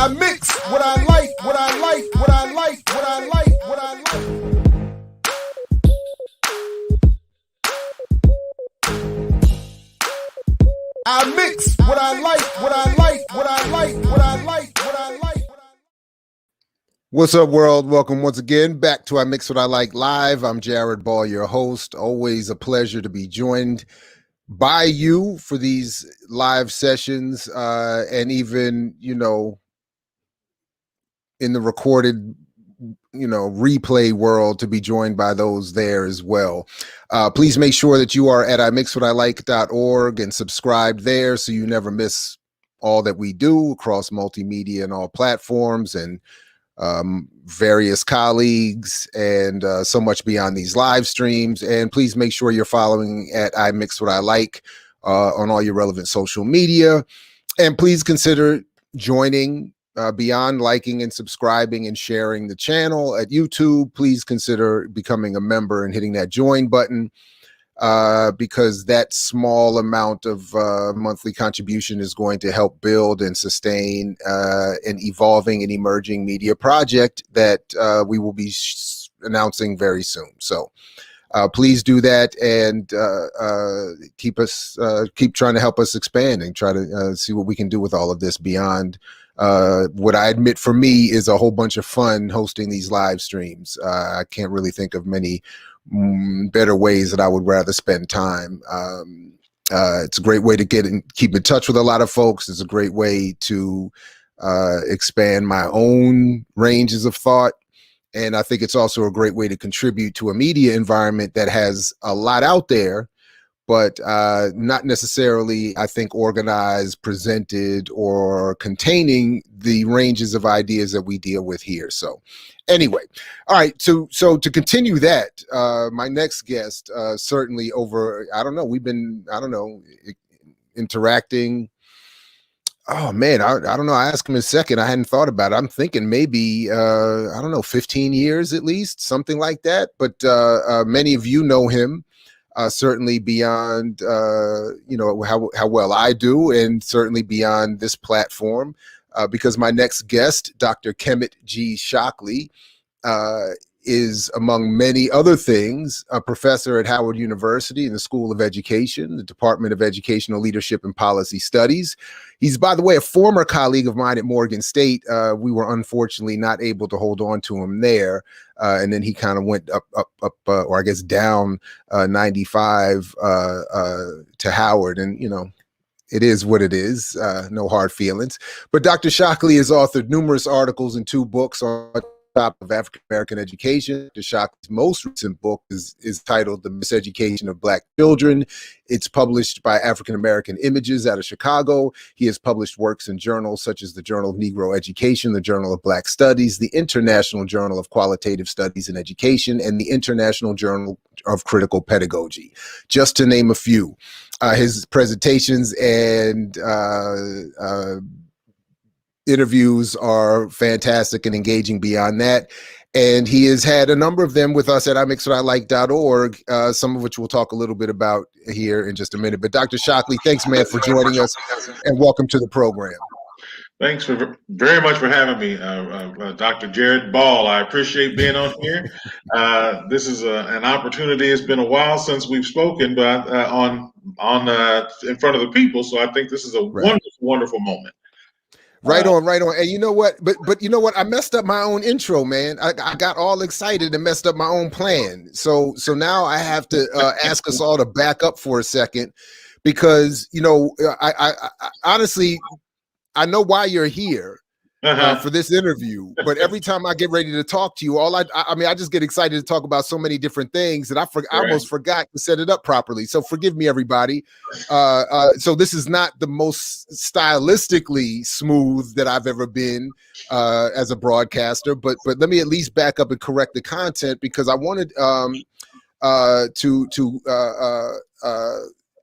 I mix what I like, what I like, what I like, what I like, what I like. I mix what I like, what I like, what I like, what I like, what I like. What's up, world? Welcome once again back to I Mix What I Like Live. I'm Jared Ball, your host. Always a pleasure to be joined by you for these live sessions, and even, in the recorded, replay world, to be joined by those there as well. Please make sure that you are at imixwhatilike.org and subscribe there so you never miss all that we do across multimedia and all platforms, and various colleagues, and so much beyond these live streams. And please make sure you're following at I Mix What I Like on all your relevant social media. And please consider joining beyond liking and subscribing and sharing the channel at YouTube. Please consider becoming a member and hitting that join button, because that small amount of monthly contribution is going to help build and sustain an evolving and emerging media project that we will be announcing very soon. So please do that, and keep trying to help us expand and try to see what we can do with all of this beyond what I admit for me is a whole bunch of fun hosting these live streams. I can't really think of many better ways that I would rather spend time. It's a great way to keep in touch with a lot of folks. It's a great way to expand my own ranges of thought. And I think it's also a great way to contribute to a media environment that has a lot out there, but not necessarily, I think, organized, presented, or containing the ranges of ideas that we deal with here. So anyway, all right, so to continue that, my next guest, certainly over, we've been interacting. Oh man, I don't know. I asked him in a second. I hadn't thought about it. I'm thinking maybe 15 years at least, something like that. But many of you know him, certainly beyond how well I do, and certainly beyond this platform, because my next guest, Dr. Kmt G. Shockley, is, among many other things, a professor at Howard University in the School of Education, the Department of Educational Leadership and Policy Studies. He's, by the way, a former colleague of mine at Morgan State. We were unfortunately not able to hold on to him there. And then he kind of went up, or I guess down 95 to Howard. And, it is what it is. No hard feelings. But Dr. Shockley has authored numerous articles and 2 books on top of African American education. Dr. Shockley's most recent book is titled The Miseducation of Black Children. It's published by African American Images out of Chicago. He has published works in journals such as the Journal of Negro Education, the Journal of Black Studies, the International Journal of Qualitative Studies in Education, and the International Journal of Critical Pedagogy, just to name a few. His presentations and interviews are fantastic and engaging beyond that. And he has had a number of them with us at imixwhatilike.org, some of which we'll talk a little bit about here in just a minute. But Dr. Shockley, thanks, man, for joining us, and welcome to the program. Thanks very much for having me, Dr. Jared Ball. I appreciate being on here. This is an opportunity. It's been a while since we've spoken, but in front of the people. So I think this is a wonderful moment. Right on. And you know what? But you know what? I messed up my own intro, man. I got all excited and messed up my own plan. So now I have to ask us all to back up for a second, because I honestly, I know why you're here for this interview, but every time I get ready to talk to you, I just get excited to talk about so many different things that I almost forgot to set it up properly. So forgive me, everybody. So this is not the most stylistically smooth that I've ever been as a broadcaster, but let me at least back up and correct the content, because I wanted to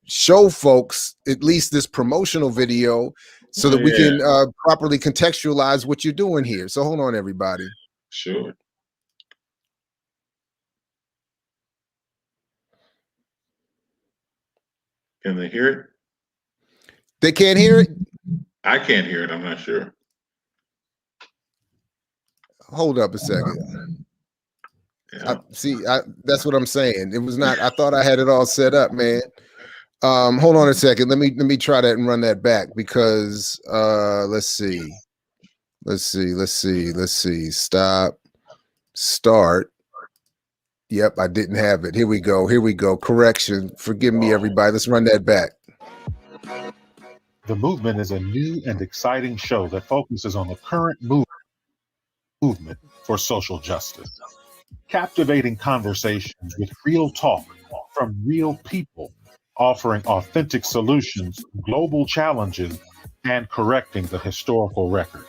show folks at least this promotional video, so that we can properly contextualize what you're doing here. So hold on, everybody. Sure. Can they hear it? They can't hear it? I can't hear it. I'm not sure. Hold up a second. Yeah. That's what I'm saying. It was not. I thought I had it all set up, man. Hold on a second. Let me try that and run that back because let's see. Start. Yep, I didn't have it. Here we go. Correction. Forgive me, everybody. Let's run that back. The Movement is a new and exciting show that focuses on the current movement for social justice. Captivating conversations with real talk from real people, offering authentic solutions to global challenges and correcting the historical record.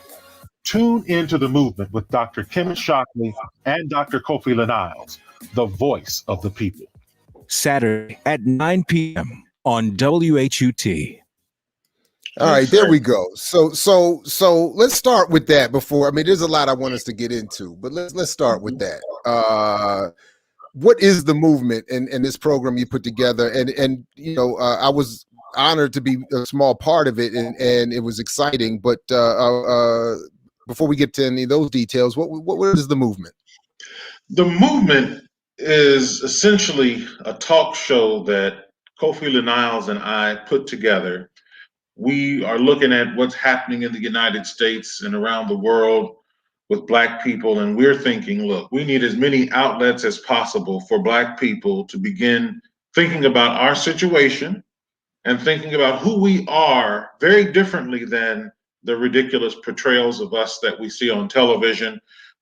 Tune into The Movement with Dr. Kmt Shockley and Dr. Kofi LeNiles, the voice of the people. Saturday at 9 p.m. on WHUT. All right, there we go. So let's start with that before. I mean, there's a lot I want us to get into, but let's start with that. What is the movement and this program you put together? And you know, I was honored to be a small part of it, and it was exciting. But before we get to any of those details, what is the movement? The movement is essentially a talk show that Kofi LeNiles and I put together. We are looking at what's happening in the United States and around the world with Black people, and we're thinking, look, we need as many outlets as possible for Black people to begin thinking about our situation and thinking about who we are very differently than the ridiculous portrayals of us that we see on television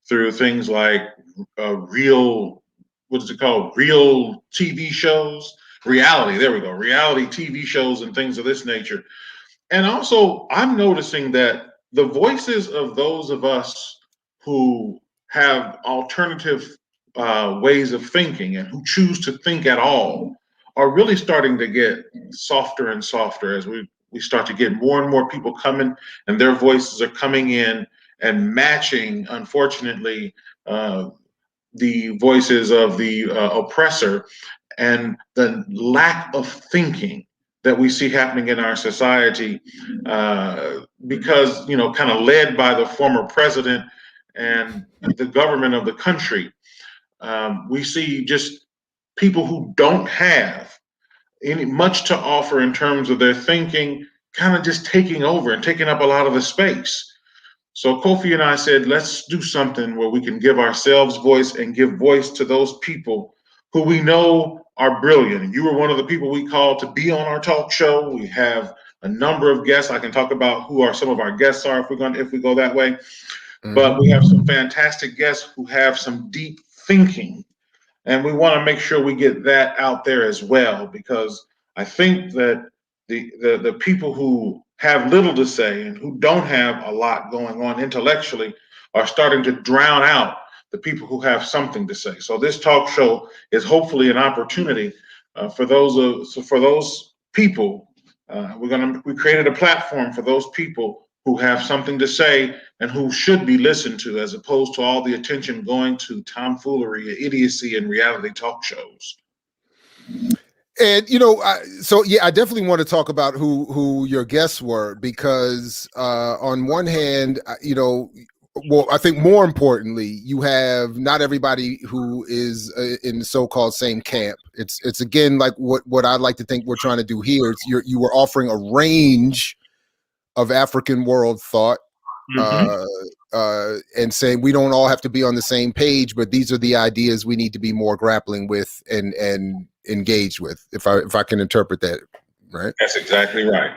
through things like real TV shows, reality, there we go, reality TV shows and things of this nature. And also, I'm noticing that the voices of those of us who have alternative ways of thinking and who choose to think at all are really starting to get softer and softer as we start to get more and more people coming, and their voices are coming in and matching, unfortunately, the voices of the oppressor and the lack of thinking that we see happening in our society because, you know, kind of led by the former president and the government of the country. We see just people who don't have any much to offer in terms of their thinking, kind of just taking over and taking up a lot of the space. So Kofi and I said, let's do something where we can give ourselves voice and give voice to those people who we know are brilliant. And you were one of the people we called to be on our talk show. We have a number of guests. I can talk about who are some of our guests are if we go that way. Mm-hmm. But we have some fantastic guests who have some deep thinking. And we want to make sure we get that out there as well, because I think that the people who have little to say and who don't have a lot going on intellectually are starting to drown out the people who have something to say. So this talk show is hopefully an opportunity for those people. We created a platform for those people who have something to say and who should be listened to, as opposed to all the attention going to tomfoolery, idiocy, and reality talk shows. And you know, I definitely want to talk about who your guests were, because on one hand, you know, well, I think more importantly, you have not everybody who is in the so-called same camp. It's again like what I'd like to think we're trying to do here. You were offering a range of African world thought, and saying we don't all have to be on the same page, but these are the ideas we need to be more grappling with and engaged with, if I can interpret that right. That's exactly right.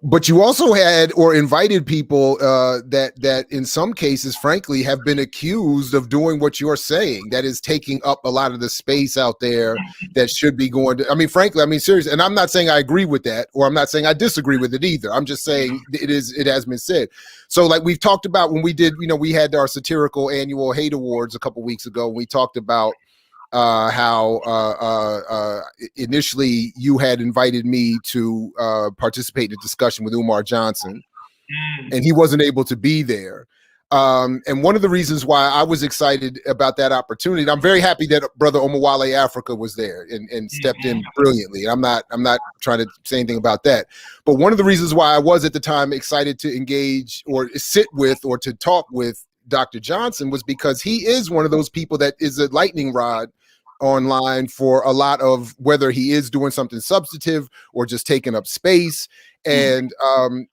But you also had or invited people that in some cases, frankly, have been accused of doing what you're saying. That is taking up a lot of the space out there that should be going to. I mean, frankly, I mean, seriously, and I'm not saying I agree with that, or I'm not saying I disagree with it either. I'm just saying it has been said. So, like we've talked about when we did, you know, we had our satirical annual hate awards a couple weeks ago. We talked about how initially you had invited me to participate in a discussion with Umar Johnson, and he wasn't able to be there. And one of the reasons why I was excited about that opportunity, and I'm very happy that Brother Omawale Africa was there and stepped in brilliantly. I'm not trying to say anything about that. But one of the reasons why I was at the time excited to engage or sit with or to talk with Dr. Johnson was because he is one of those people that is a lightning rod online for a lot of, whether he is doing something substantive or just taking up space, and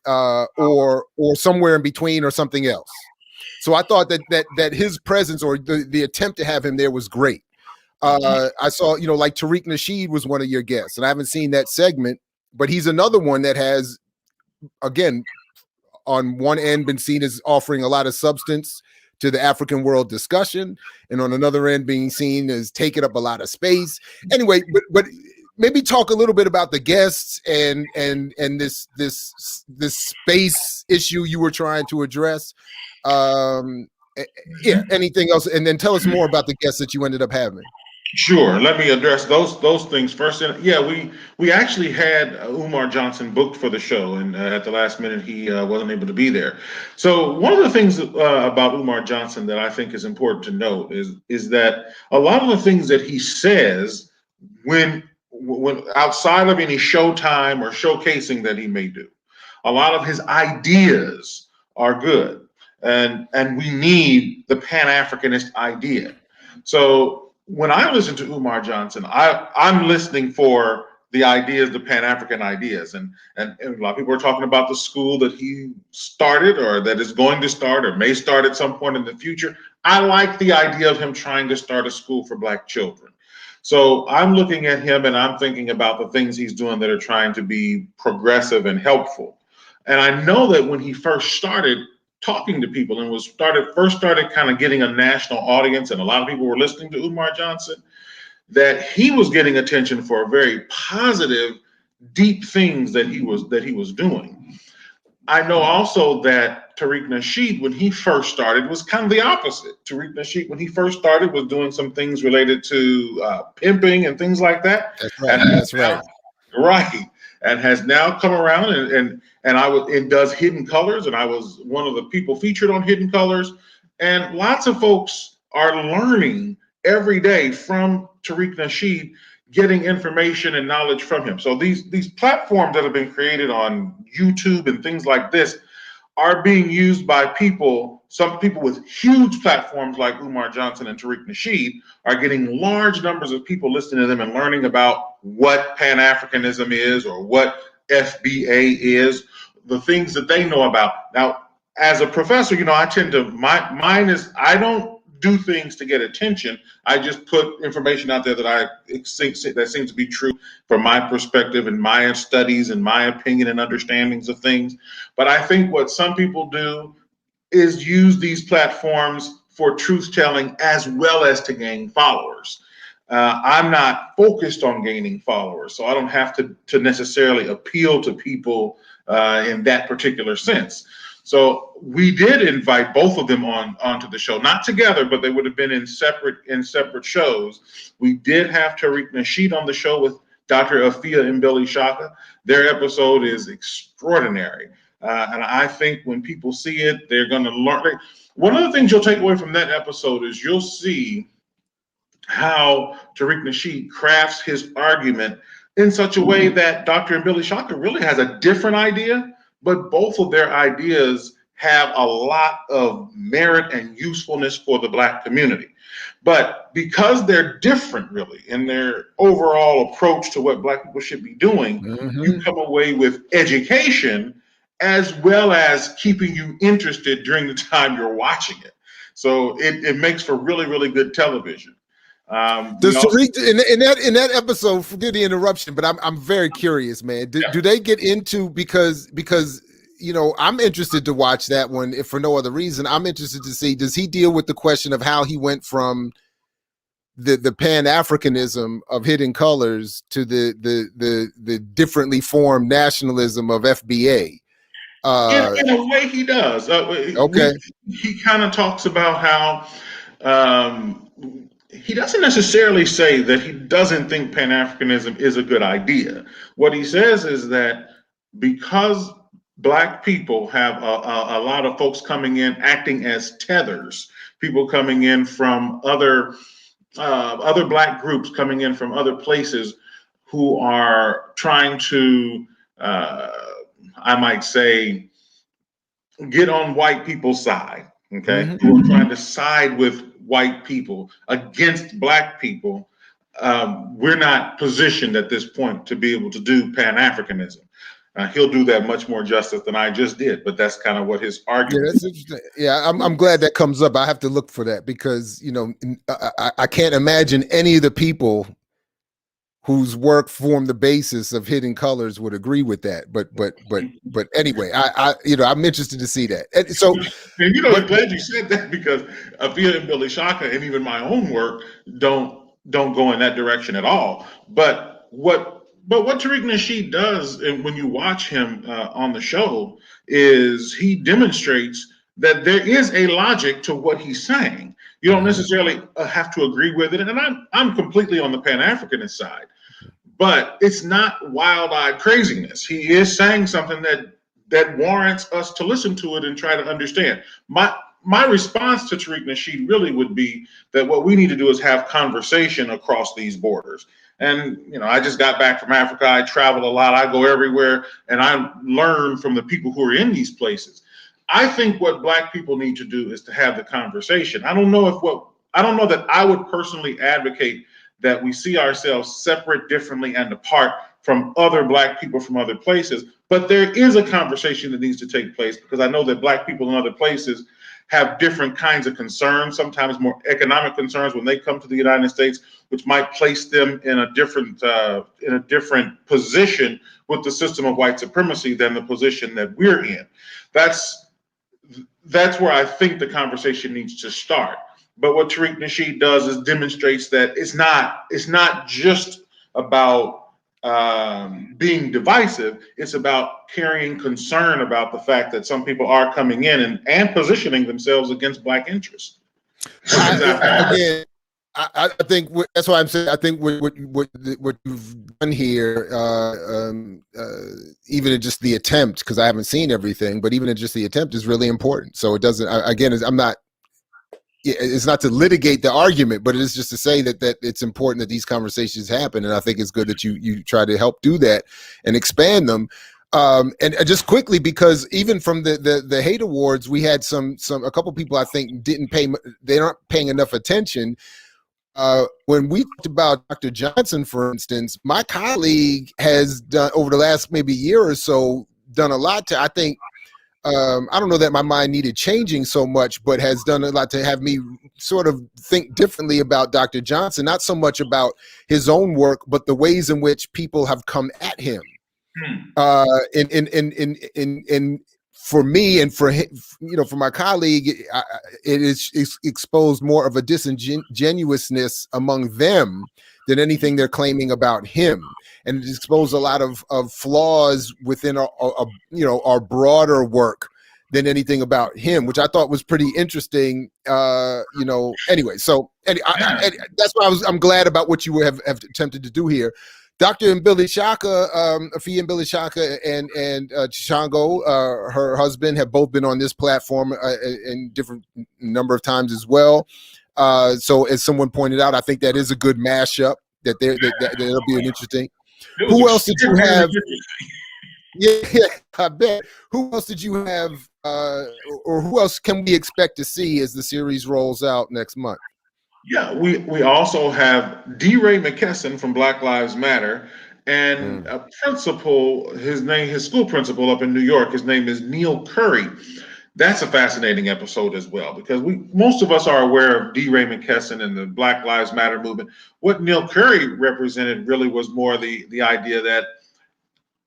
or somewhere in between or something else. So I thought that his presence, or the attempt to have him there, was great. I saw, like Tariq Nasheed was one of your guests, and I haven't seen that segment, but he's another one that has, again, on one end been seen as offering a lot of substance to the African world discussion, and on another end being seen as taking up a lot of space. Anyway, but maybe talk a little bit about the guests and this space issue you were trying to address. Yeah, anything else, and then tell us more about the guests that you ended up having. Sure. Let me address those things first. And yeah, we actually had Umar Johnson booked for the show, and at the last minute he wasn't able to be there. So one of the things about Umar Johnson that I think is important to note is that a lot of the things that he says when outside of any showtime or showcasing that he may do, a lot of his ideas are good, and we need the Pan-Africanist idea. So when I listen to Umar Johnson, I'm listening for the ideas, the Pan-African ideas, and a lot of people are talking about the school that he started, or that is going to start, or may start at some point in the future. I like the idea of him trying to start a school for Black children. So I'm looking at him and I'm thinking about the things he's doing that are trying to be progressive and helpful. And I know that when he first started talking to people and first started kind of getting a national audience, and a lot of people were listening to Umar Johnson, that he was getting attention for very positive, deep things that he was doing. I know also that Tariq Nasheed, when he first started, was kind of the opposite. Tariq Nasheed, when he first started, was doing some things related to pimping and things like that. That's right. That's right. Right. And has now come around and does Hidden Colors, and I was one of the people featured on Hidden Colors. And lots of folks are learning every day from Tariq Nasheed, getting information and knowledge from him. So these platforms that have been created on YouTube and things like this are being used by people. Some people with huge platforms like Umar Johnson and Tariq Nasheed are getting large numbers of people listening to them and learning about what Pan-Africanism is, or what FBA is, the things that they know about. Now, as a professor, I tend to, mine is, I don't do things to get attention. I just put information out there that that seems to be true from my perspective and my studies and my opinion and understandings of things. But I think what some people do is use these platforms for truth telling as well as to gain followers. I'm not focused on gaining followers, so I don't have to necessarily appeal to people in that particular sense. So we did invite both of them onto the show, not together, but they would have been in separate shows. We did have Tariq Nasheed on the show with Dr. Afiya and Mbilishaka. Their episode is extraordinary. And I think when people see it, they're going to learn. One of the things you'll take away from that episode is you'll see how Tariq Nasheed crafts his argument in such a way that Dr. Mbilishaka really has a different idea, but both of their ideas have a lot of merit and usefulness for the Black community. But because they're different, really, in their overall approach to what Black people should be doing, you come away with education as well as keeping you interested during the time you're watching it. So it makes for really, really good television. Does Tariq in that episode? Forgive the interruption, but I'm very curious, man. Do they get into, because I'm interested to watch that one, if for no other reason. I'm interested to see, does he deal with the question of how he went from the Pan-Africanism of Hidden Colors to the differently formed nationalism of FBA? In a way, he does. Okay. He kind of talks about how he doesn't necessarily say that he doesn't think Pan-Africanism is a good idea. What he says is that because Black people have a lot of folks coming in acting as tethers, people coming in from other Black groups coming in from other places who are trying to, I might say, get on white people's side. okay, who are trying to side with white people against black people, we're not positioned at this point to be able to do Pan-Africanism. He'll do that much more justice than I just did, but that's kind of what his argument. Yeah, that's interesting. Yeah, I'm glad that comes up. I have to look for that because I can't imagine any of the people whose work formed the basis of Hidden Colors would agree with that. But anyway, I'm interested to see that. And so, and I'm glad you said that because Afiya and Mbilishaka and even my own work don't go in that direction at all. But what Tariq Nasheed does, and when you watch him on the show, is he demonstrates that there is a logic to what he's saying. You don't necessarily have to agree with it, and I'm completely on the Pan-Africanist side. But it's not wild-eyed craziness. He is saying something that warrants us to listen to it and try to understand. My response to Tariq Nasheed really would be that what we need to do is have conversation across these borders. And I just got back from Africa. I travel a lot. I go everywhere, and I learn from the people who are in these places. I think what Black people need to do is to have the conversation. I don't know that I would personally advocate that we see ourselves separate, differently, and apart from other Black people from other places. But there is a conversation that needs to take place because I know that Black people in other places have different kinds of concerns, sometimes more economic concerns when they come to the United States, which might place them in a different position with the system of white supremacy than the position that we're in. That's where I think the conversation needs to start. But what Tariq Nasheed does is demonstrates that it's not just about being divisive. It's about carrying concern about the fact that some people are coming in and positioning themselves against Black interests. Again, I think that's why I'm saying I think what you've done here, even in just the attempt, because I haven't seen everything, but even in just the attempt is really important. So it doesn't. Again, it's not to litigate the argument, but it is just to say that it's important that these conversations happen, and I think it's good that you try to help do that and expand them. And just quickly, because even from the hate awards, we had a couple people I think they aren't paying enough attention. When we talked about Dr. Johnson, for instance, my colleague has done over the last maybe year or so done a lot to, I think, I don't know that my mind needed changing so much, but has done a lot to have me sort of think differently about Dr. Johnson, not so much about his own work, but the ways in which people have come at him. For me and for him, for my colleague, it is exposed more of a disingenuousness among them than anything they're claiming about him, and it exposed a lot of flaws within our broader work than anything about him, which I thought was pretty interesting. Anyway, so that's why I'm glad about what you have attempted to do here. Dr. Mbilishaka, Afiya Mbilishaka and Chishango, her husband, have both been on this platform in different number of times as well. So as someone pointed out, I think that is a good mashup. That'll be an interesting. Who else did you have? Yeah, I bet. Who else did you have, or who else can we expect to see as the series rolls out next month? Yeah, we also have DeRay McKesson from Black Lives Matter, and a principal, his school principal up in New York, his name is Neil Curry. That's a fascinating episode as well, because most of us are aware of DeRay McKesson and the Black Lives Matter movement. What Neil Curry represented really was more the idea that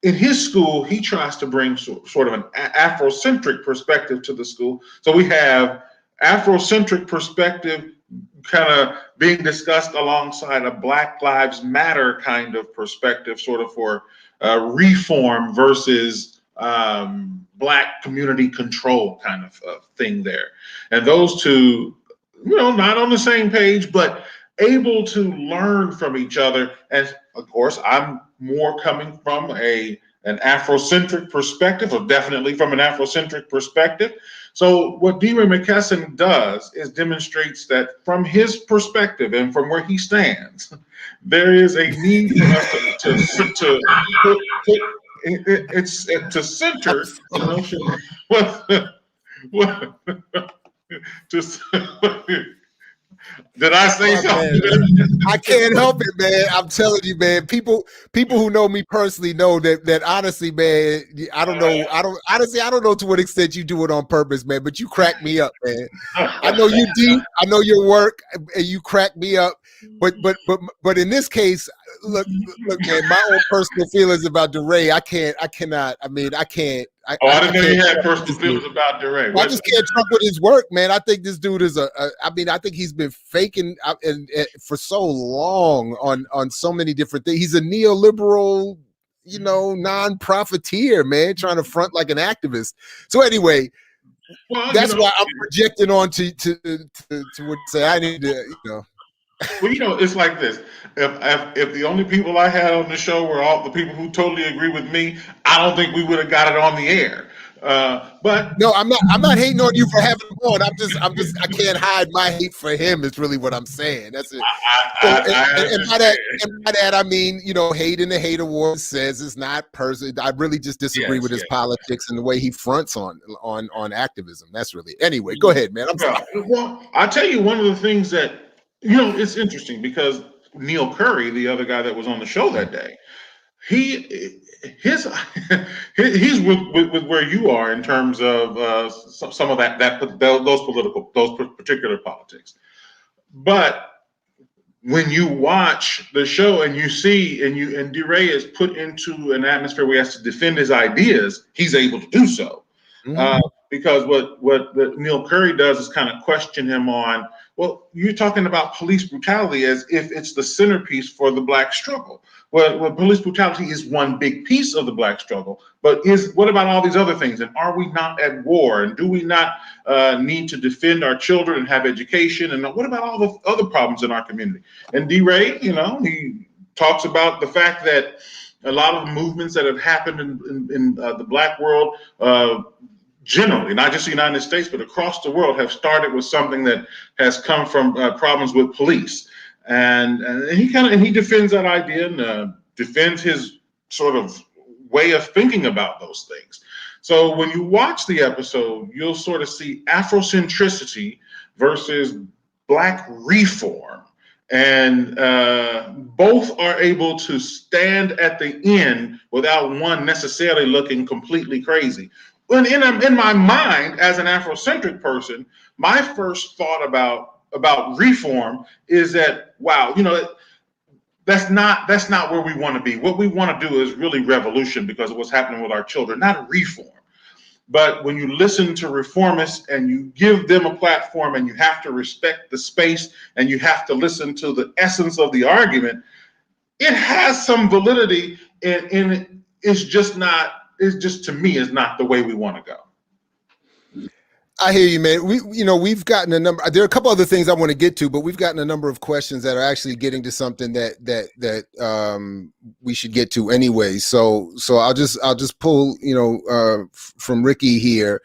in his school, he tries to bring sort of an Afrocentric perspective to the school. So we have Afrocentric perspective kind of being discussed alongside a Black Lives Matter kind of perspective, sort of for reform versus Black community control kind of thing there. And those two, not on the same page, but able to learn from each other. And of course, I'm more coming from an Afrocentric perspective, or definitely from an Afrocentric perspective. So what DeRay McKesson does is demonstrates that from his perspective and from where he stands, there is a need for us to center the notion. Just did I say something? I can't help it, man. I'm telling you, man. People who know me personally know that honestly, man. I don't know. I don't know to what extent you do it on purpose, man. But you crack me up, man. I know you deep. I know your work, and you crack me up. But in this case, look, man. My own personal feelings about DeRay, I cannot. I mean, I can't. I didn't know you had personal feelings about DeRay. I just can't trust with his work, man. I think this dude is I think he's been faking and for so long on so many different things. He's a neoliberal, non-profiteer, man, trying to front like an activist. So anyway, that's why I'm projecting on to what say I need to, Well, it's like this. If the only people I had on the show were all the people who totally agree with me, I don't think we would have got it on the air. But no, I'm not hating on you for having him on. I can't hide my hate for him. Is really what I'm saying. That's it. And by that, I mean, hate in the hate award says it's not personal. I really just disagree with his politics and the way he fronts on activism. That's really anyway. Go ahead, man. I'm sorry. Well, I tell you, one of the things that it's interesting because Neil Curry, the other guy that was on the show that day, he's with where you are in terms of some of those particular politics. But when you watch the show and you see and DeRay is put into an atmosphere where he has to defend his ideas, he's able to do so. Mm-hmm. Because what Neil Curry does is kind of question him on, well, you're talking about police brutality as if it's the centerpiece for the Black struggle. Well, police brutality is one big piece of the Black struggle, but what about all these other things? And are we not at war? And do we not need to defend our children and have education? And what about all the other problems in our community? And DeRay, he talks about the fact that a lot of the movements that have happened in the Black world, generally, not just the United States, but across the world, have started with something that has come from problems with police, and he defends that idea and defends his sort of way of thinking about those things. So when you watch the episode, you'll sort of see Afrocentricity versus Black reform, and both are able to stand at the end without one necessarily looking completely crazy. When in my mind, as an Afrocentric person, my first thought about reform is that, wow, that's not where we want to be. What we want to do is really revolution because of what's happening with our children, not reform. But when you listen to reformists and you give them a platform and you have to respect the space and you have to listen to the essence of the argument, it has some validity, and it's just to me is not the way we want to go. I hear you, man. We've gotten a number. There are a couple other things I want to get to, but we've gotten a number of questions that are actually getting to something that we should get to anyway. So I'll just pull from Ricky here.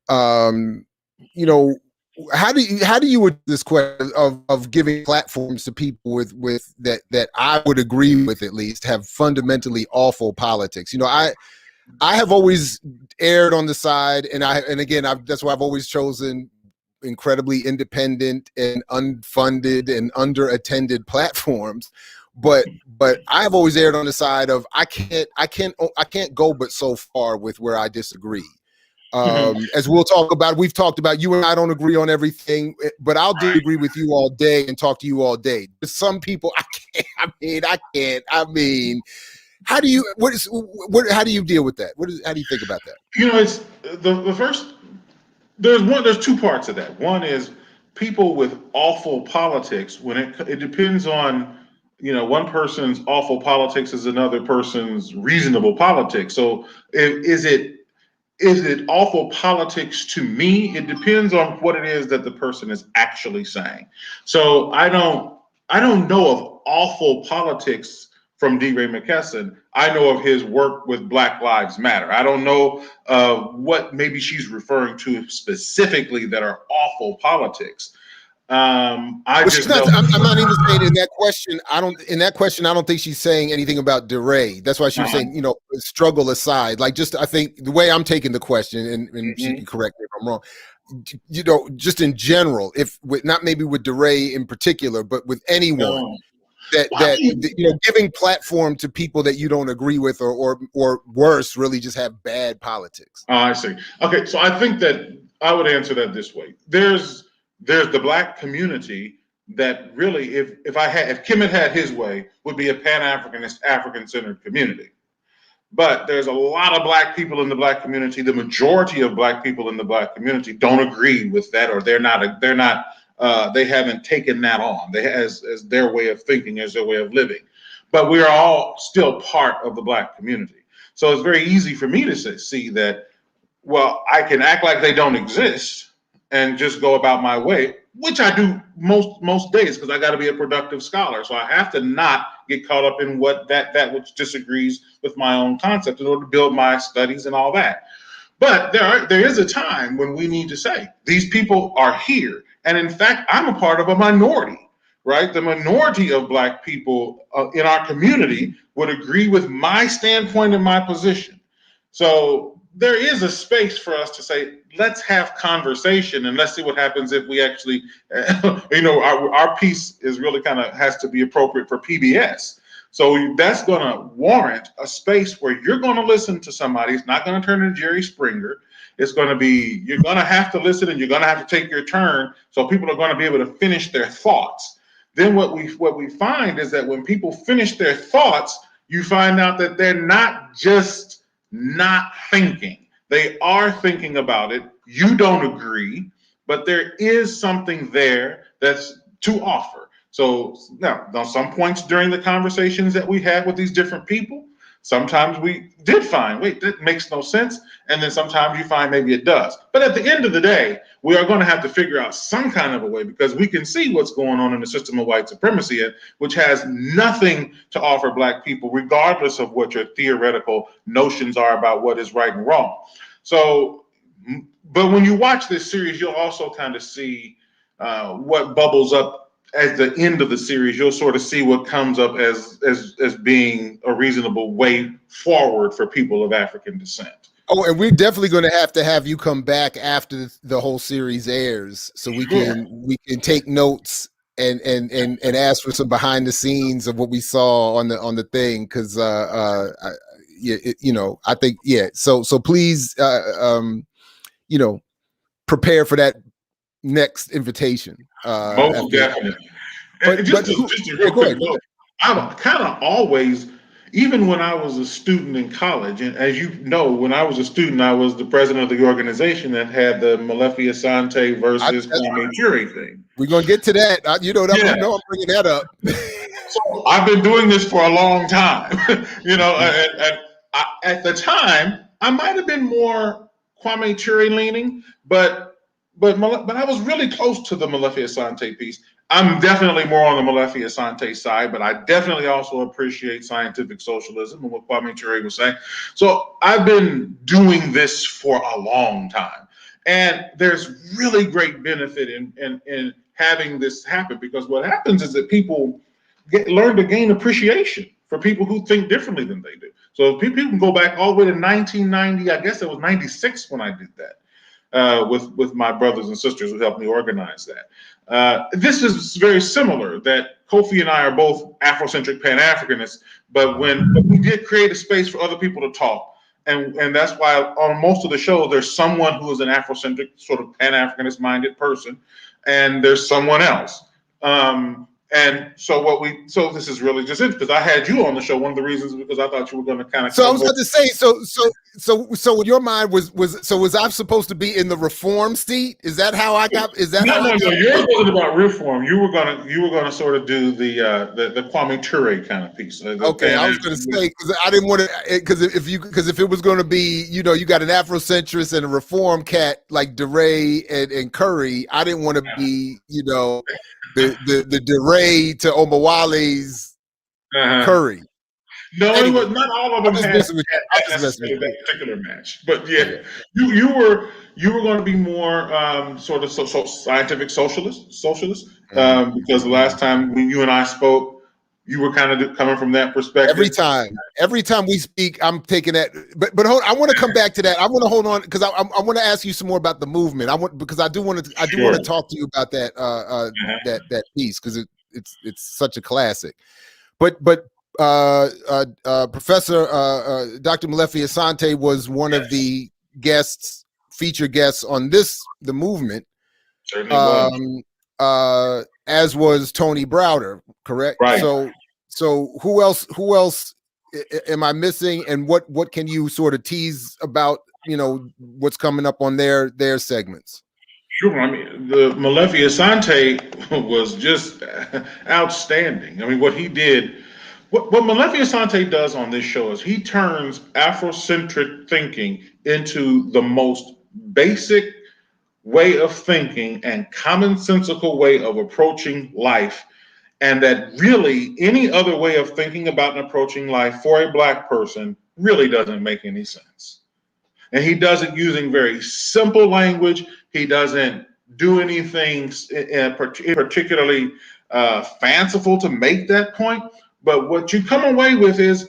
How do you with this question of giving platforms to people with that I would agree with, at least, have fundamentally awful politics? I have always erred on the side, and that's why I've always chosen incredibly independent and unfunded and underattended platforms. But I have always erred on the side of I can't go but so far with where I disagree. As we've talked about, you and I don't agree on everything, but I'll disagree with you all day and talk to you all day. But some people, I can't. How do you deal with that? How do you think about that? It's the first. There's two parts of that. One is people with awful politics. When it depends on, one person's awful politics is another person's reasonable politics. So is it awful politics to me? It depends on what it is that the person is actually saying. So I don't know of awful politics from DeRay McKesson. I know of his work with Black Lives Matter. I don't know what maybe she's referring to specifically that are awful politics. I'm not even saying in that question. I don't think she's saying anything about DeRay. That's why she was saying, struggle aside. I think the way I'm taking the question, and she can correct me if I'm wrong. just in general, if with not maybe with DeRay in particular, but with anyone that giving platform to people that you don't agree with, or worse, really just have bad politics. I see. Okay, so I think that I would answer that this way. There's the Black community that really, if Kmt had his way, would be a Pan-Africanist, African-centered community. But there's a lot of Black people in the Black community. The majority of Black people in the Black community don't agree with that, or they haven't taken that on as their way of thinking, as their way of living. But we are all still part of the Black community. So it's very easy for me to see that, well, I can act like they don't exist and just go about my way, which I do most days, because I got to be a productive scholar. So I have to not get caught up in that which disagrees with my own concept in order to build my studies and all that. But there is a time when we need to say, these people are here. And in fact, I'm a part of a minority, right? The minority of Black people in our community would agree with my standpoint and my position. So there is a space for us to say, let's have conversation and let's see what happens if we actually, our piece is really has to be appropriate for PBS. So that's going to warrant a space where you're going to listen to somebody. It's not going to turn into Jerry Springer. It's going to be, you're going to have to listen and you're going to have to take your turn. So people are going to be able to finish their thoughts. Then what we find is that when people finish their thoughts, you find out that they're not just not thinking. They are thinking about it. You don't agree, but there is something there that's to offer. So now, on some points during the conversations that we had with these different people, sometimes we did find, wait, that makes no sense. And then sometimes you find maybe it does. But at the end of the day, we are going to have to figure out some kind of a way, because we can see what's going on in the system of white supremacy, which has nothing to offer Black people, regardless of what your theoretical notions are about what is right and wrong. So, but when you watch this series, you'll also kind of see what bubbles up at the end of the series. You'll sort of see what comes up as being a reasonable way forward for people of African descent. Oh, and we're definitely going to have you come back after the whole series airs, so we can take notes and ask for some behind the scenes of what we saw on the thing, because I think So please, prepare for that next invitation. Most definitely. Just a real quick note, I'm kind of always, even when I was a student in college, and as you know, when I was a student, I was the president of the organization that had the Molefi Asante versus Kmt thing. We're going to get to that. I'm bringing that up. So I've been doing this for a long time, and at the time, I might have been more Kmt leaning, but I was really close to the Molefi Asante piece. I'm definitely more on the Molefi Asante side, but I definitely also appreciate scientific socialism and what Kmt was saying. So I've been doing this for a long time. And there's really great benefit in having this happen, because what happens is that people learn to gain appreciation for people who think differently than they do. So people can go back all the way to 1990, I guess it was 96 when I did that. With my brothers and sisters who helped me organize that. This is very similar, that Kofi and I are both Afrocentric Pan-Africanists, but we did create a space for other people to talk. And that's why on most of the shows, there's someone who is an Afrocentric, sort of Pan-Africanist minded person, and there's someone else. And so this is really just it, because I had you on the show. One of the reasons because I thought you were going to kind of. So I was about to say, so your mind was I supposed to be in the reform seat? Is that how I got? Is that no? Yours wasn't about reform. You were gonna sort of do the Kmt kind of piece. Okay, I was going to say, because I didn't want to, because if it was going to be, you got an Afrocentrist and a reform cat like DeRay and Curry, I didn't want to be, the DeRay to Omawale's Curry. No, anyway, not all of them had that particular match. But yeah, you were going to be more sort of scientific socialist, because the last time when you and I spoke, you were kind of coming from that perspective? Every time we speak, I'm taking that. But hold, I want to come back to that. I want to hold on because I want to ask you some more about the movement. Because I do want to talk to you about that that piece because it's such a classic. But Professor Dr. Molefi Asante was one of the featured guests on the movement. Certainly was. As was Tony Browder, correct? Right. So who else am I missing, and what can you sort of tease about, what's coming up on their segments? Sure. I mean, the Molefi Asante was just outstanding. I mean, what he did, what Molefi Asante does on this show is he turns Afrocentric thinking into the most basic way of thinking and commonsensical way of approaching life. And that really any other way of thinking about and approaching life for a Black person really doesn't make any sense. And he does it using very simple language. He doesn't do anything particularly fanciful to make that point. But what you come away with is,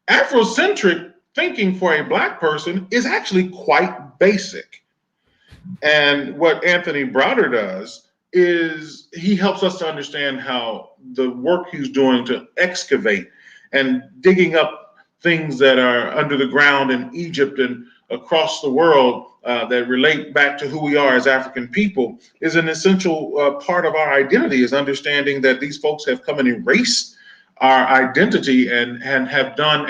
Afrocentric thinking for a Black person is actually quite basic. And what Anthony Browder does is he helps us to understand how the work he's doing to excavate and digging up things that are under the ground in Egypt and across the world that relate back to who we are as African people is an essential part of our identity, is understanding that these folks have come and erased our identity and have done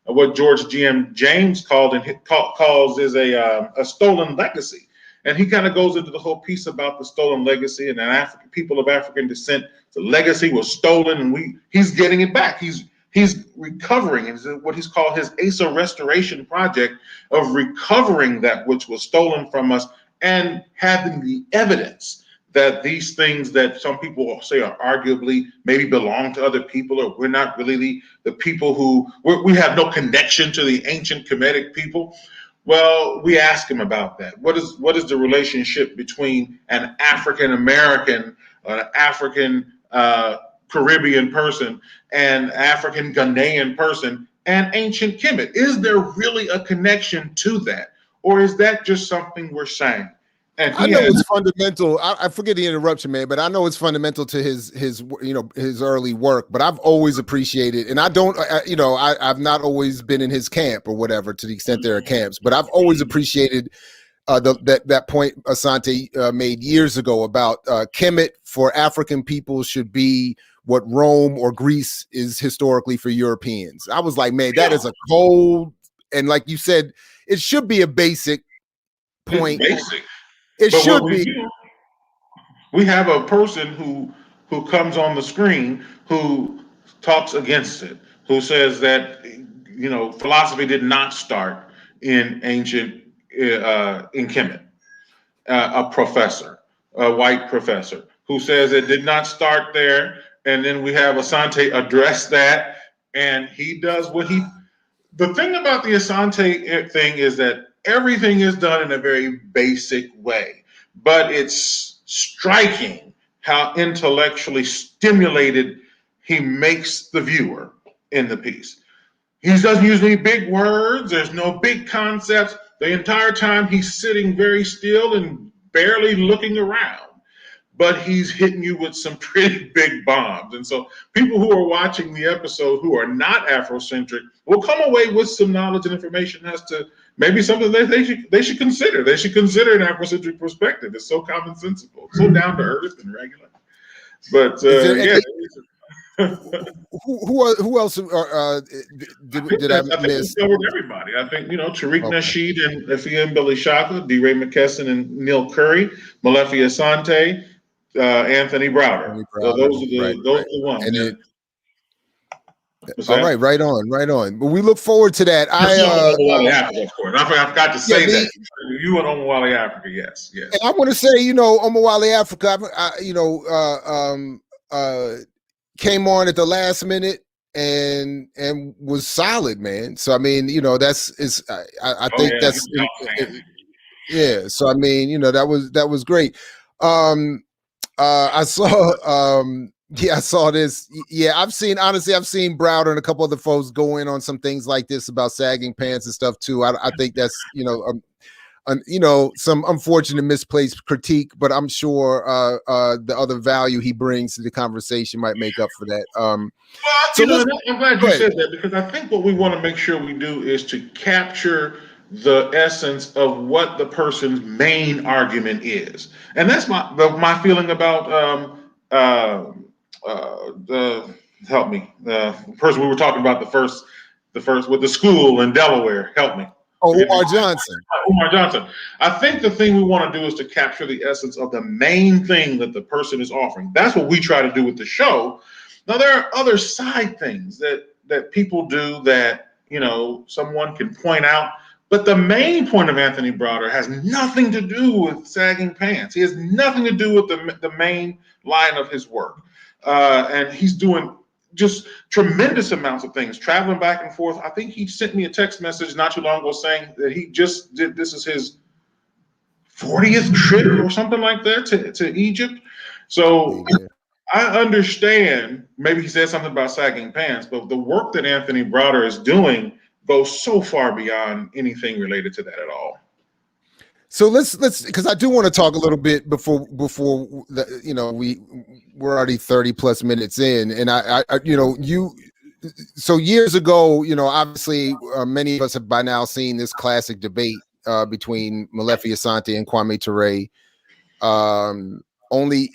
what George G.M. James calls is a stolen legacy. And he kind of goes into the whole piece about the stolen legacy and African people of African descent. The legacy was stolen, and he's getting it back. He's recovering, and what he's called his Asa restoration project of recovering that which was stolen from us and having the evidence that these things that some people say are arguably maybe belong to other people, or we're not really the people who we have no connection to the ancient Kemetic people. Well, we ask him about that. What is the relationship between an African American, an African Caribbean person, and African Ghanaian person, and ancient Kemet? Is there really a connection to that, or is that just something we're saying? And I know it's fundamental. I forget the interruption, man, but I know it's fundamental to his early work. But I've always appreciated, and I've not always been in his camp or whatever, to the extent there are camps. But I've always appreciated that point Asante made years ago about Kemet for African people should be what Rome or Greece is historically for Europeans. I was like, man, that is a cold, and like you said, it should be a basic point. It's basic. It but should be. We have a person who comes on the screen who talks against it, who says that philosophy did not start in ancient in Kemet. A professor, a white professor, who says it did not start there, and then we have Asante address that, and he does what he. The thing about the Asante thing is that everything is done in a very basic way, but it's striking how intellectually stimulated he makes the viewer in the piece. He doesn't use any big words. There's no big concepts. The entire time he's sitting very still and barely looking around, but he's hitting you with some pretty big bombs. And so people who are watching the episode who are not Afrocentric will come away with some knowledge and information as to maybe something that they should consider. They should consider an Afrocentric perspective. It's so commonsensical, so down to earth and regular. But who else did I miss? We covered everybody. I think Tariq Nasheed and Afiya Mbilishaka, DeRay McKesson and Neil Curry, Molefi Asante, Anthony Browder. So those are the ones. And all right, right on. But we look forward to that. Omawale Africa, of course. I forgot to say that. You and Omawale Africa, yes. And I want to say, Omawale Africa, came on at the last minute and was solid, man. So I mean, that's I think that's yeah. So I mean, that was great. I saw Yeah, I saw this. Yeah, I've seen Browder and a couple other folks go in on some things like this about sagging pants and stuff too. I think that's, some unfortunate misplaced critique, but I'm sure the other value he brings to the conversation might make up for that. I'm glad you said that, because I think what we want to make sure we do is to capture the essence of what the person's main argument is, and that's my feeling about help me, the person we were talking about, the first with the school in Delaware. Help me. Umar Johnson. Umar Johnson. I think the thing we want to do is to capture the essence of the main thing that the person is offering. That's what we try to do with the show. Now, there are other side things that people do that, someone can point out, but the main point of Anthony Browder has nothing to do with sagging pants. He has nothing to do with the main line of his work. And he's doing just tremendous amounts of things, traveling back and forth. I think he sent me a text message not too long ago saying that he just did, this is his 40th trip or something like that to Egypt. So I understand, maybe he said something about sagging pants, but the work that Anthony Browder is doing goes so far beyond anything related to that at all. So let's because I do want to talk a little bit before we're already 30 plus minutes in, and so years ago, obviously many of us have by now seen this classic debate between Molefi Asante and Kmt Toure. Only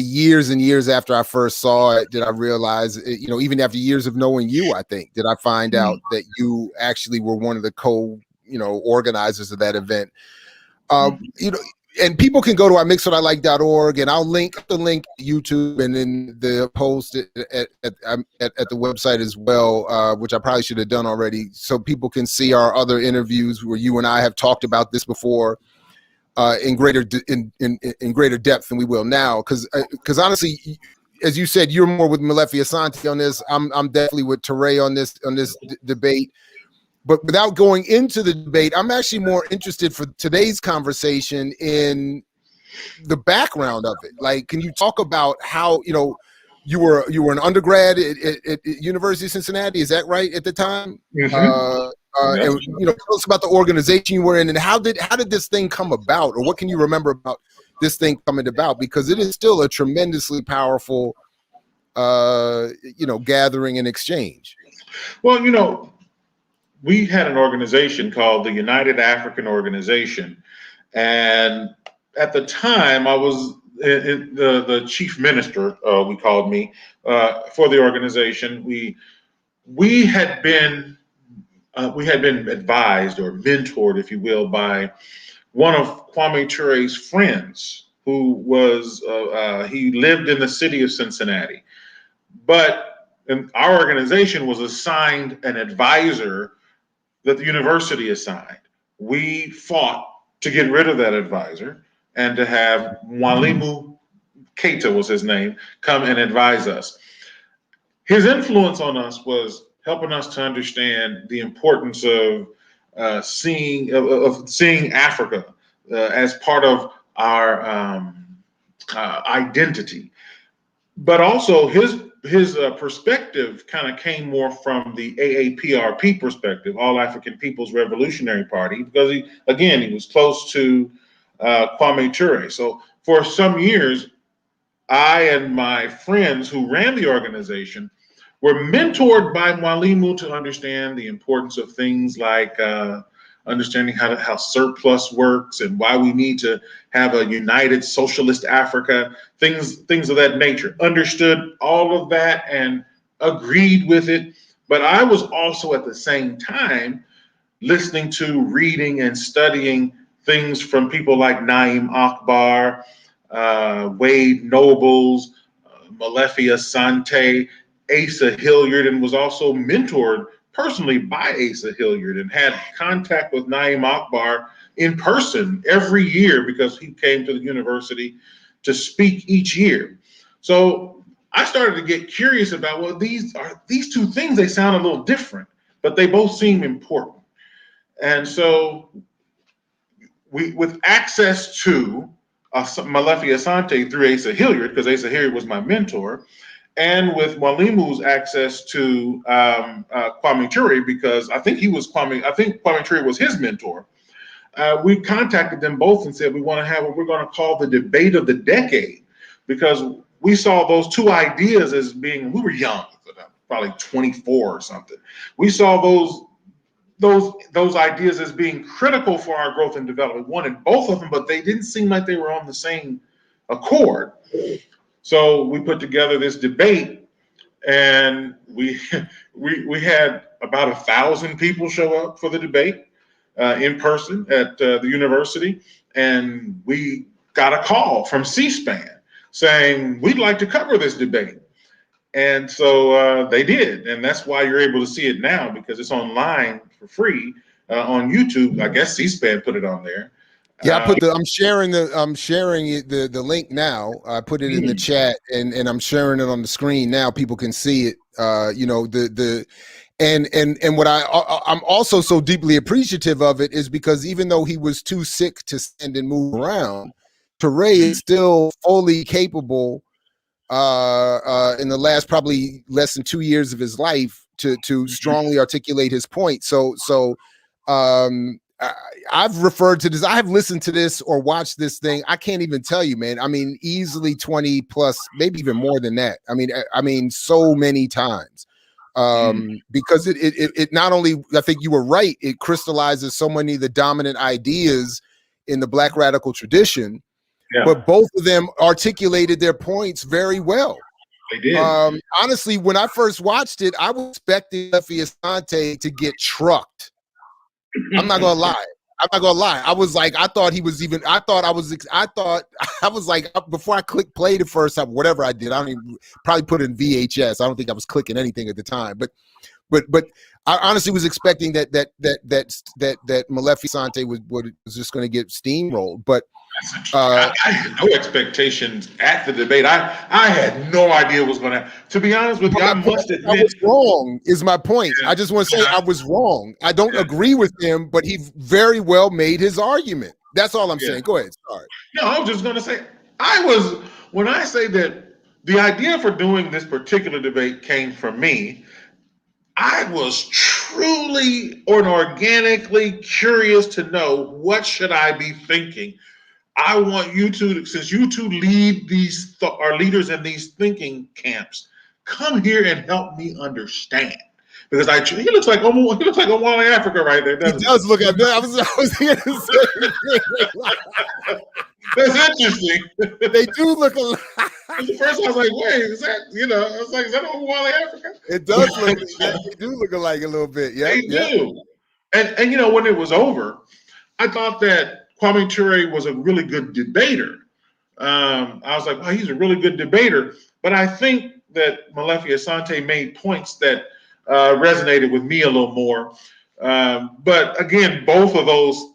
years and years after I first saw it did I realize, even after years of knowing you, I think, did I find out that you actually were one of the organizers of that event. And people can go to our mixwhatIlike.org, and I'll link the link to YouTube and then the post at the website as well, which I probably should have done already, so people can see our other interviews where you and I have talked about this before in greater depth than we will now. Because honestly, as you said, you're more with Molefi Asante on this. I'm definitely with DeRay on this debate. But without going into the debate, I'm actually more interested for today's conversation in the background of it. Like, can you talk about how, you were an undergrad at University of Cincinnati, is that right, at the time? Mm-hmm. And tell us about the organization you were in, and how did this thing come about, or what can you remember about this thing coming about? Because it is still a tremendously powerful, gathering and exchange. Well, we had an organization called the United African Organization, and at the time I was the chief minister, we called me, for the organization. We had been advised or mentored, if you will, by one of Kwame Toure's friends, who was he lived in the city of Cincinnati, but our organization was assigned an advisor that the university assigned. We fought to get rid of that advisor and to have Mwalimu Keita, was his name, come and advise us. His influence on us was helping us to understand the importance of seeing Africa as part of our identity, but also his perspective kind of came more from the AAPRP perspective, All African People's Revolutionary Party, because he was close to Kwame Toure. So for some years, I and my friends who ran the organization were mentored by Mwalimu to understand the importance of things like understanding how surplus works and why we need to have a united socialist Africa, things of that nature. Understood all of that and agreed with it. But I was also at the same time listening to, reading, and studying things from people like Naim Akbar, Wade Nobles, Molefi Asante, Asa Hilliard, and was also mentored personally by Asa Hilliard and had contact with Naim Akbar in person every year because he came to the university to speak each year. So I started to get curious about, well, these two things, they sound a little different, but they both seem important. And so with access to Molefi Asante through Asa Hilliard, because Asa Hilliard was my mentor, and with Mwalimu's access to Kmt Toure, because I think Kmt Toure was his mentor. We contacted them both and said we want to have what we're going to call the debate of the decade, because we saw those two ideas as being, we were young, probably 24 or something. We saw those ideas as being critical for our growth and development. We wanted both of them, but they didn't seem like they were on the same accord. So we put together this debate, and we had about 1,000 people show up for the debate in person at the university, and we got a call from C-SPAN saying, we'd like to cover this debate. And so they did, and that's why you're able to see it now, because it's online for free on YouTube. I guess C-SPAN put it on there. Yeah, I'm sharing the link now. I put it in the chat, and I'm sharing it on the screen now. People can see it. And what I'm also so deeply appreciative of it is because even though he was too sick to stand and move around, Toure is still fully capable in the last probably less than 2 years of his life to strongly articulate his point. So I've referred to this. I have listened to this or watched this thing. I can't even tell you, man. I mean, easily 20 plus, maybe even more than that. I mean, so many times. Because it not only, I think you were right, it crystallizes so many of the dominant ideas in the Black radical tradition, but both of them articulated their points very well. They did. Honestly, when I first watched it, I was expecting Molefi Asante to get trucked. I'm not gonna lie. I was like, I thought I was like, before I clicked play the first time, whatever I did, I don't even probably put in VHS. I don't think I was clicking anything at the time, but I honestly was expecting that Molefi Asante was just going to get steamrolled. But I had no expectations at the debate. I had no idea what was going to. To be honest with you, I must admit, I was wrong. Is my point. I just want to say I was wrong. I don't agree with him, but he very well made his argument. That's all I'm saying. Go ahead. Sorry. No, I was just going to say when I say that the idea for doing this particular debate came from me, I was truly or organically curious to know, what should I be thinking? I want you two, since you two lead are leaders in these thinking camps, come here and help me understand. Because he looks like Omwale Africa right there. He does look at that. I was here to say. That's interesting. They do look alike. At first, I was like, "Wait, is that?" I was like, "Is that Omwale Africa?" It does look. They do look alike a little bit. Yeah, they do. And when it was over, I thought that Kmt Toure was a really good debater. I was like, "Wow, he's a really good debater." But I think that Molefi Asante made points that resonated with me a little more. But again, both of those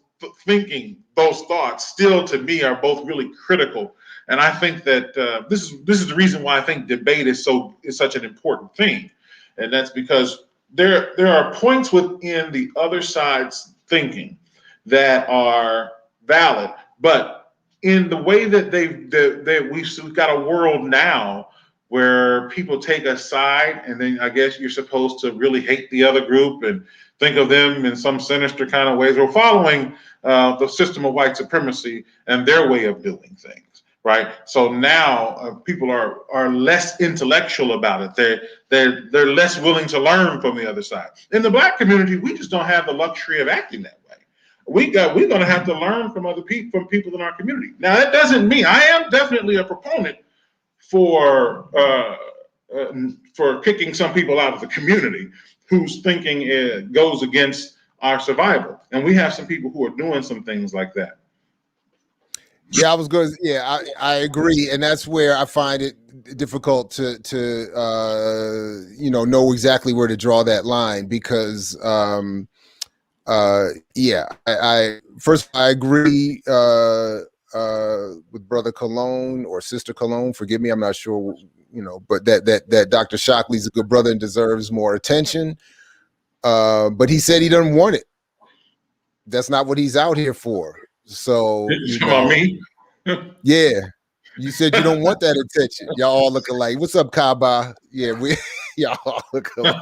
thoughts still to me are both really critical. And I think that this is the reason why I think debate is such an important thing. And that's because there are points within the other side's thinking that are valid, but in the way that we've got a world now where people take a side, and then I guess you're supposed to really hate the other group and think of them in some sinister kind of ways. We're following the system of white supremacy and their way of doing things, right? So now people are less intellectual about it. They're less willing to learn from the other side. In the Black community, we just don't have the luxury of acting that way. We're going to have to learn from other people, from people in our community. Now, that doesn't mean I am definitely a proponent for kicking some people out of the community whose thinking goes against our survival, and we have some people who are doing some things like that. Yeah, I was good. Yeah, I agree, and that's where I find it difficult to know exactly where to draw that line, because I first I agree with Brother Cologne or Sister Cologne. Forgive me, I'm not sure, but that Dr. Shockley's a good brother and deserves more attention. But he said he doesn't want it. That's not what he's out here for. So you about me? Yeah. You said you don't want that attention. Y'all all look alike. What's up, Kaba? Yeah, we y'all all look alike.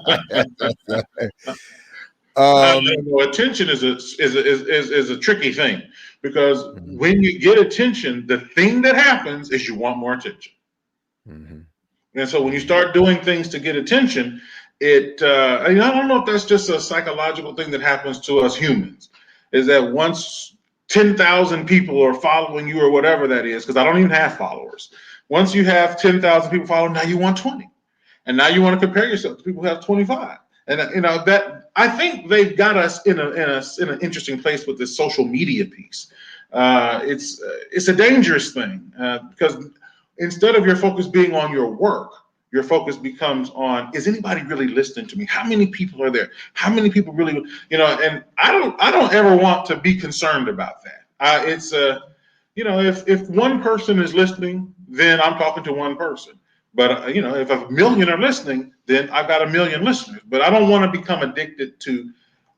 Attention is a tricky thing, because when you get attention, the thing that happens is you want more attention. And so when you start doing things to get attention, I don't know if that's just a psychological thing that happens to us humans, is that once 10,000 people are following you or whatever that is, because I don't even have followers. Once you have 10,000 people following, now you want 20. And now you want to compare yourself to people who have 25. And that, I think they've got us in an interesting place with this social media piece. It's a dangerous thing, because instead of your focus being on your work, your focus becomes on, is anybody really listening to me? How many people are there? How many people really, and I don't ever want to be concerned about that. If one person is listening, then I'm talking to one person. But if a million are listening, then I've got a million listeners. But I don't want to become addicted to,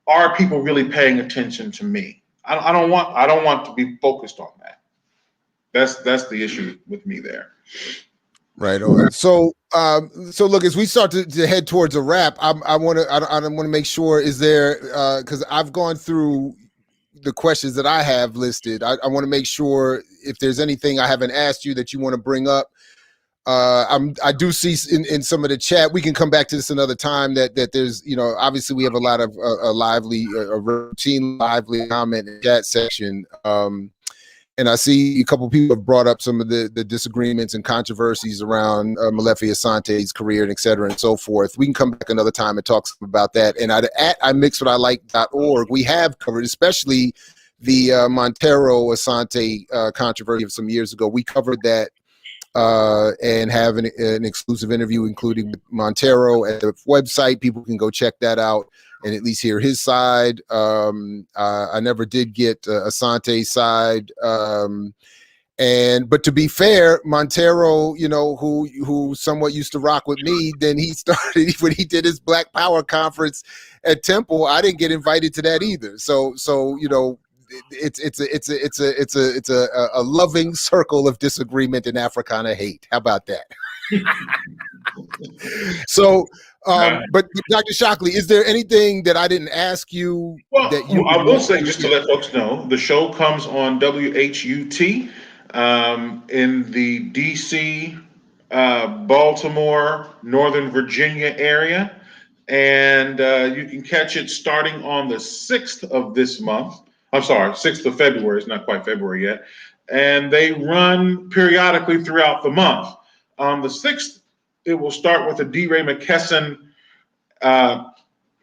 are people really paying attention to me? I don't want to be focused on that. That's the issue with me there. Right on. So look, as we start to head towards a wrap, I want to make sure, is there, because I've gone through the questions that I have listed. I want to make sure if there's anything I haven't asked you that you want to bring up. I do see in some of the chat, we can come back to this another time, that there's, obviously we have a lot of lively comment in the chat section. And I see a couple of people have brought up some of the disagreements and controversies around Molefi Asante's career, and et cetera, and so forth. We can come back another time and talk about that. And at imixwhatilike.org, we have covered, especially the Montero Asante controversy of some years ago. We covered that and have an exclusive interview, including with Montero, at the website. People can go check that out and at least hear his side. I never did get Asante's side. But to be fair, Montero, who somewhat used to rock with me, then he started when he did his Black Power conference at Temple. I didn't get invited to that either. So it's a loving circle of disagreement and Africana hate. How about that? So, but Dr. Shockley, is there anything that I didn't ask you? Well, that you I will say, just to let folks know, the show comes on WHUT in the DC, Baltimore, Northern Virginia area. And you can catch it starting on the 6th of this month. I'm sorry, 6th of February. It's not quite February yet. And they run periodically throughout the month. On the 6th, it will start with a DeRay McKesson,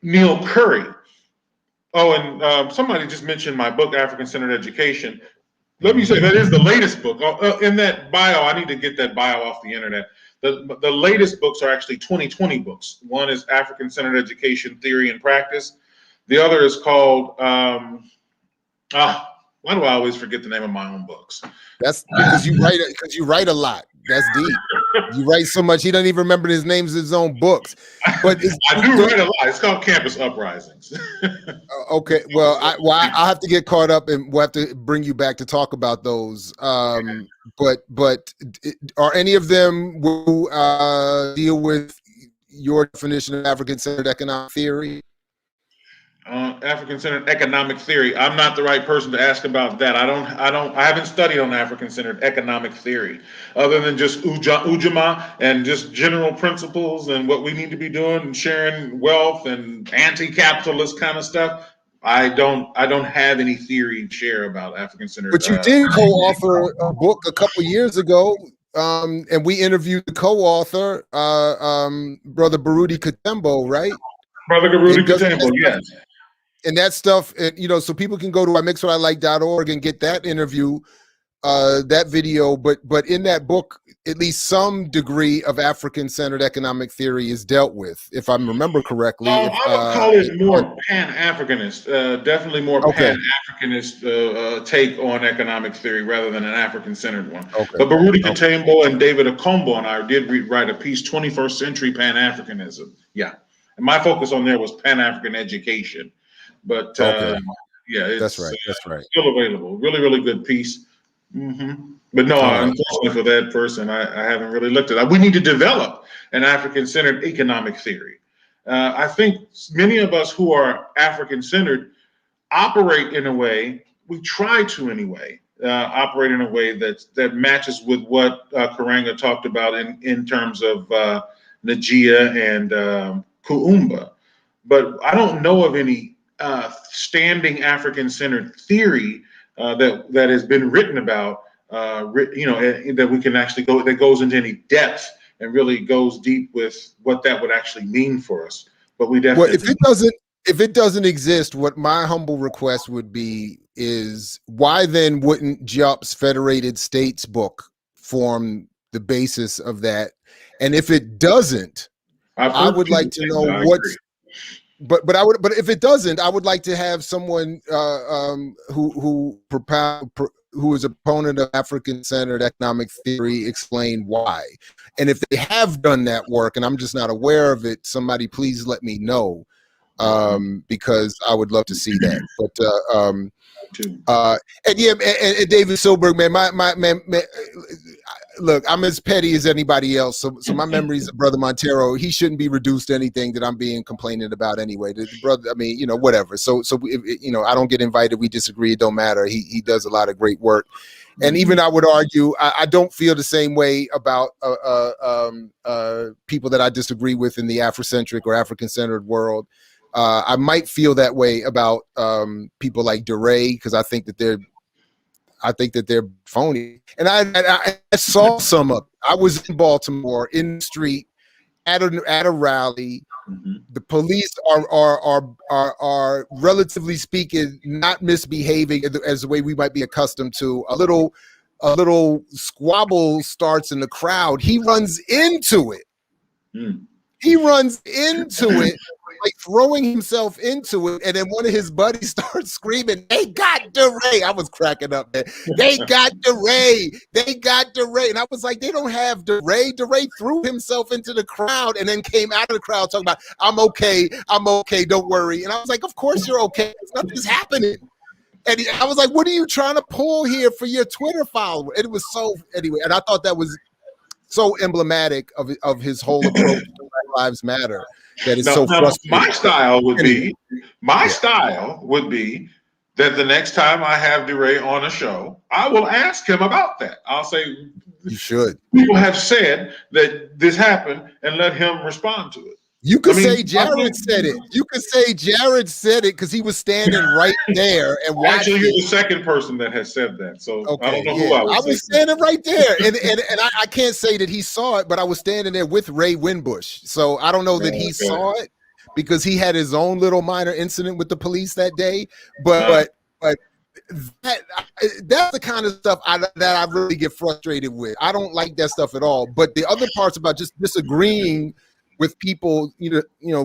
Neil Curry. Oh, and somebody just mentioned my book, African-Centered Education. Let me say, that is the latest book. In that bio, I need to get that bio off the internet. The latest books are actually 2020 books. One is African-Centered Education Theory and Practice. The other is called, why do I always forget the name of my own books? That's because you write a lot. That's deep. You write so much, he doesn't even remember his names of his own books. But I do write a lot. It's called Campus Uprisings. Okay, well, I'll have to get caught up, and we'll have to bring you back to talk about those. But are any of them who deal with your definition of African-centered economic theory? African-centered economic theory. I'm not the right person to ask about that. I haven't studied on African-centered economic theory, other than just Ujamaa and just general principles and what we need to be doing and sharing wealth and anti-capitalist kind of stuff. I don't have any theory to share about African-centered. But you did co-author a book a couple years ago, and we interviewed the co-author, Brother Baruti Katembo, right? Brother Baruti Katembo, yes. And that stuff, so people can go to imixwhatilike.org and get that interview, that video. But in that book, at least some degree of African-centered economic theory is dealt with, if I remember correctly. I would call it more Pan-Africanist, definitely more Pan-Africanist take on economic theory rather than an African-centered one. Okay. But Baruti Katembo and David Akombo and I did write a piece, 21st Century Pan-Africanism. Yeah. And my focus on there was Pan-African education. But yeah, it's, that's right. Still available. Really, really good piece. But no, unfortunately for that person, I haven't really looked at it. We need to develop an African-centered economic theory. I think many of us who are African-centered operate in a way, we try to anyway, operate in a way that matches with what Karanga talked about in terms of Najia and Kuumba. But I don't know of any standing African-centered theory that has been written about, that we can actually go, that goes into any depth and really goes deep with what that would actually mean for us. But we definitely. Well, if it doesn't exist, what my humble request would be is, why then wouldn't Diop's Federated States book form the basis of that? And if it doesn't, I would like to know what's. But if it doesn't, I would like to have someone who is a proponent of African-centered economic theory explain why. And if they have done that work and I'm just not aware of it, somebody please let me know, because I would love to see that. But and David Silberg, man, look, I'm as petty as anybody else. So my memories of Brother Montero, he shouldn't be reduced to anything that I'm being complaining about anyway. The brother, I mean, whatever. So if, I don't get invited. We disagree. It don't matter. He does a lot of great work. And even I would argue, I don't feel the same way about people that I disagree with in the Afrocentric or African-centered world. I might feel that way about people like DeRay, because I think that they're phony. And I saw some of it. I was in Baltimore in the street at a rally. The police are relatively speaking not misbehaving as the way we might be accustomed to. A little squabble starts in the crowd. He runs into it. He runs into it, like throwing himself into it, and then one of his buddies starts screaming, "They got DeRay!" I was cracking up, man. They got DeRay! They got DeRay! And I was like, they don't have DeRay. DeRay threw himself into the crowd and then came out of the crowd talking about, I'm okay, don't worry. And I was like, of course you're okay. Nothing's happening. And I was like, what are you trying to pull here for your Twitter follower? And it was so, anyway, and I thought that was so emblematic of his whole approach to Black Lives Matter. That is so frustrating. My style would be that the next time I have DeRay on a show, I will ask him about that. I'll say, you should. People have said that this happened, and let him respond to it. You could say Jared said it. You could say Jared said it because he was standing right there and watching. Actually, you're the second person that has said that. So okay, I don't know who I was. I was standing right there, and I can't say that he saw it, but I was standing there with Ray Winbush. So I don't know that he saw it because he had his own little minor incident with the police that day. But that's the kind of stuff that I really get frustrated with. I don't like that stuff at all. But the other parts about just disagreeing with people,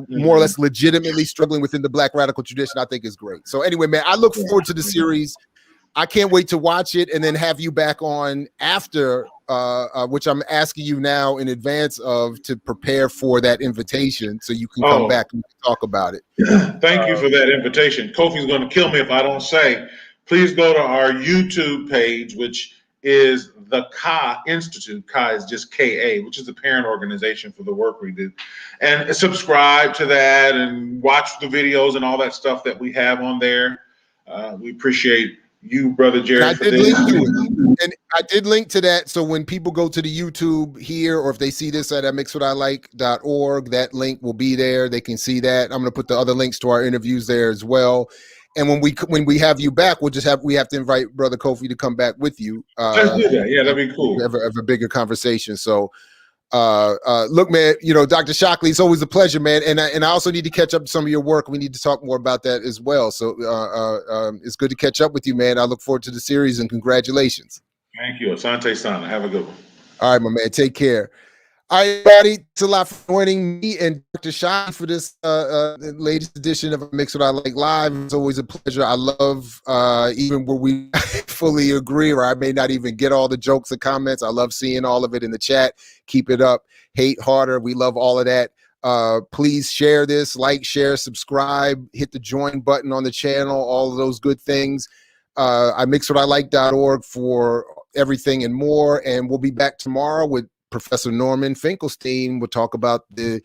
more or less legitimately struggling within the Black radical tradition, I think is great. So anyway, man, I look forward to the series. I can't wait to watch it and then have you back on after, which I'm asking you now in advance of, to prepare for that invitation so you can come back and talk about it. Thank you for that invitation. Kofi's going to kill me if I don't say, please go to our YouTube page, which is the Ka Institute. Ka is just KA, which is the parent organization for the work we do. And subscribe to that and watch the videos and all that stuff that we have on there. We appreciate you, Brother Jared, for this. And I did link to that. So when people go to the YouTube here, or if they see this at mixwhatilike.org, that link will be there. They can see that. I'm going to put the other links to our interviews there as well. And when we have you back, we have to invite Brother Kofi to come back with you. Let's do that. Yeah, that'd be cool. Have a bigger conversation. So, look, man, Dr. Shockley, it's always a pleasure, man. And I also need to catch up to some of your work. We need to talk more about that as well. So, it's good to catch up with you, man. I look forward to the series and congratulations. Thank you, Asante-sana. Have a good one. All right, my man. Take care. All right, everybody, it's a lot for joining me and Dr. Shockley for this latest edition of Mix What I Like Live. It's always a pleasure. I love, even where we fully agree, or I may not even get all the jokes and comments. I love seeing all of it in the chat. Keep it up. Hate harder. We love all of that. Please share this, like, share, subscribe, hit the join button on the channel, all of those good things. I mixwhatilike.org for everything and more. And we'll be back tomorrow with Professor Norman Finkelstein. We'll talk about the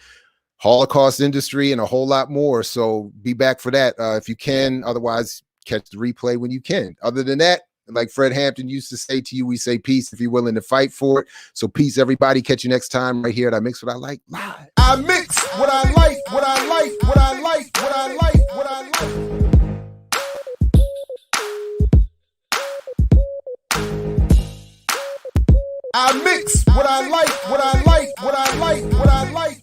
Holocaust industry and a whole lot more. So be back for that if you can. Otherwise, catch the replay when you can. Other than that, like Fred Hampton used to say to you, we say peace if you're willing to fight for it. So peace, everybody. Catch you next time right here at I Mix What I Like Live. I mix what I like, what I like, what I like, what I like, what I like. I mix what I like, what I like, what I like, what I like.